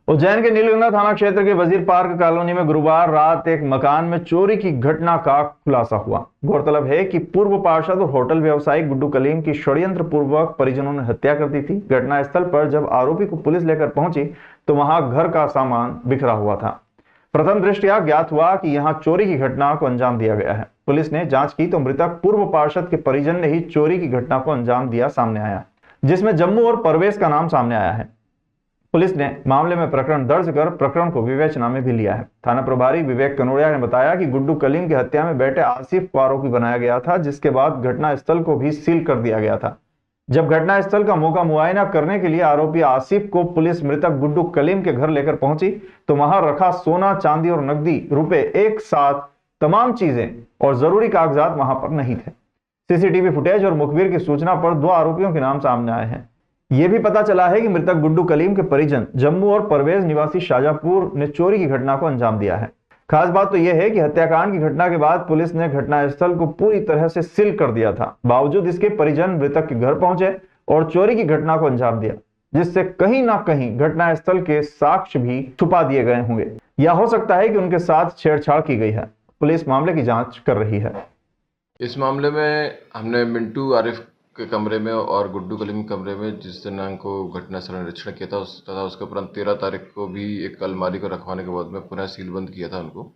उज्जैन के नीलगंगा थाना क्षेत्र के वजीर पार्क कॉलोनी में गुरुवार रात एक मकान में चोरी की घटना का खुलासा हुआ। गौरतलब है कि पूर्व पार्षद और होटल व्यवसायी गुड्डू कलीम की षड्यंत्र पूर्वक परिजनों ने हत्या कर दी थी। घटनास्थल पर जब आरोपी को पुलिस लेकर पहुंची तो वहां घर का सामान बिखरा हुआ था। प्रथम दृष्टया ज्ञात हुआ कि यहां चोरी की घटना को अंजाम दिया गया है। पुलिस ने जांच की तो मृतक पूर्व पार्षद के परिजन ने ही चोरी की घटना को अंजाम दिया सामने आया, जिसमें जम्मू और परवेज का नाम सामने आया है। पुलिस ने मामले में प्रकरण दर्ज कर प्रकरण को विवेचना में भी लिया है। थाना प्रभारी विवेक कनोड़िया ने बताया कि गुड्डू कलीम की हत्या में बेटे आसिफ को आरोपी बनाया गया था, जिसके बाद घटनास्थल को भी सील कर दिया गया था। जब घटनास्थल का मौका मुआयना करने के लिए आरोपी आसिफ को पुलिस मृतक गुड्डू कलीम के घर लेकर पहुंची तो वहां रखा सोना, चांदी और नकदी रुपए एक साथ तमाम चीजें और जरूरी कागजात वहां पर नहीं थे। सीसीटीवी फुटेज और मुखबिर की सूचना पर 2 आरोपियों के नाम सामने आए हैं। यह भी पता चला है कि मृतक गुड्डू कलीम के परिजन जम्मू और परवेज निवासी शाहजहांपुर ने चोरी की घटना को अंजाम दिया है। खास बात तो यह है कि हत्याकांड की घटना के बाद पुलिस ने घटनास्थल को पूरी तरह से सील कर दिया था। बावजूद इसके परिजन मृतक के घर पहुंचे और चोरी की घटना को अंजाम दिया, जिससे कहीं ना कहीं घटनास्थल के साक्ष्य भी छुपा दिए गए होंगे या हो सकता है कि उनके साथ छेड़छाड़ की गई है। पुलिस मामले की जांच कर रही है। इस मामले में हमने मिंटू आरिफ के कमरे में और गुड्डू कलीम के कमरे में जिस दिनांक को घटनास्थल निरीक्षण किया था तथा उसके उपरांत 13 तारीख को भी एक अलमारी को रखवाने के बाद में पुनः सीलबंद किया था उनको।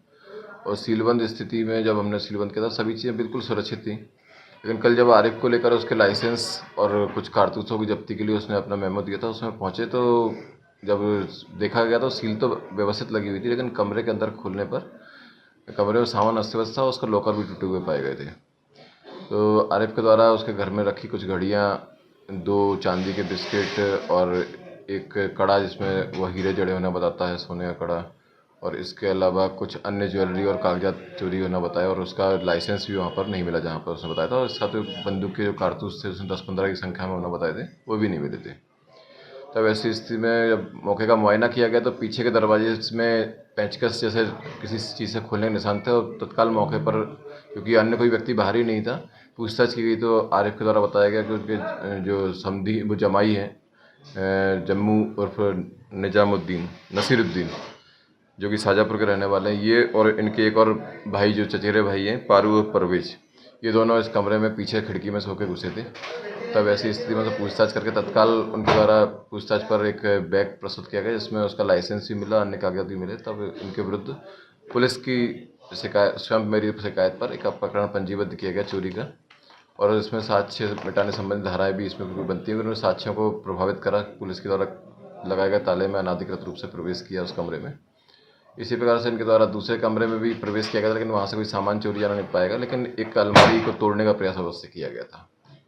और सीलबंद स्थिति में जब हमने सीलबंद किया था सभी चीज़ें बिल्कुल सुरक्षित थी। लेकिन कल जब आरिफ को लेकर उसके लाइसेंस और कुछ कारतूसों की जब्ती के लिए उसने अपना मेमो दिया था, उसमें पहुँचे तो जब देखा गया तो सील तो व्यवस्थित लगी हुई थी, लेकिन कमरे के अंदर खुलने पर कमरे में सामान अस्त व्यस्त था, उसका लॉकर भी टूटे हुए पाए गए थे। तो आरिफ के द्वारा उसके घर में रखी कुछ घड़ियाँ, 2 चांदी के बिस्किट और एक कड़ा जिसमें वह हीरे जड़े होना बताता है, सोने का कड़ा, और इसके अलावा कुछ अन्य ज्वेलरी और कागजात चोरी होना बताया और उसका लाइसेंस भी वहाँ पर नहीं मिला जहाँ पर उसने बताया था। और इसके साथ बंदूक के जो कारतूस थे उसने 10-15 की संख्या में होना बताए थे, वो भी नहीं मिले थे। तब ऐसी स्थिति में जब मौके का मुआयना किया गया तो पीछे के दरवाजे में पेंचकस जैसे किसी चीज़ से खोलने के निशान थे और तत्काल मौके पर, क्योंकि अन्य कोई व्यक्ति बाहर ही नहीं था, पूछताछ की गई तो आरिफ के द्वारा बताया गया कि उनके जो समधी वो जमाई हैं जम्मू उर्फ निजामुद्दीन नसीरुद्दीन, जो कि शाहजहाँपुर के रहने वाले हैं, ये और इनके एक और भाई जो चचेरे भाई हैं पारू और परवेज, ये दोनों इस कमरे में पीछे खिड़की में सो के घुसे थे। तब ऐसी स्थिति में तो पूछताछ करके तत्काल उनके द्वारा पूछताछ पर एक बैग प्रस्तुत किया गया जिसमें उसका लाइसेंस भी मिला, अन्य कागजात भी मिले। तब इनके विरुद्ध पुलिस की शिकायत, स्वयं मेरी शिकायत पर एक प्रकरण पंजीबद्ध किया गया चोरी का, और इसमें साक्ष्य मिटाने संबंधी धाराएं भी इसमें बनती हैं। उन्होंने साक्ष्यों को प्रभावित करा, पुलिस के द्वारा लगाए गए ताले में अनाधिकृत रूप से प्रवेश किया उस कमरे में। इसी प्रकार से इनके द्वारा दूसरे कमरे में भी प्रवेश किया गया था, लेकिन वहाँ से कोई सामान चोरी जाना नहीं पाएगा, लेकिन एक अलमारी को तोड़ने का प्रयास अवश्य किया गया था।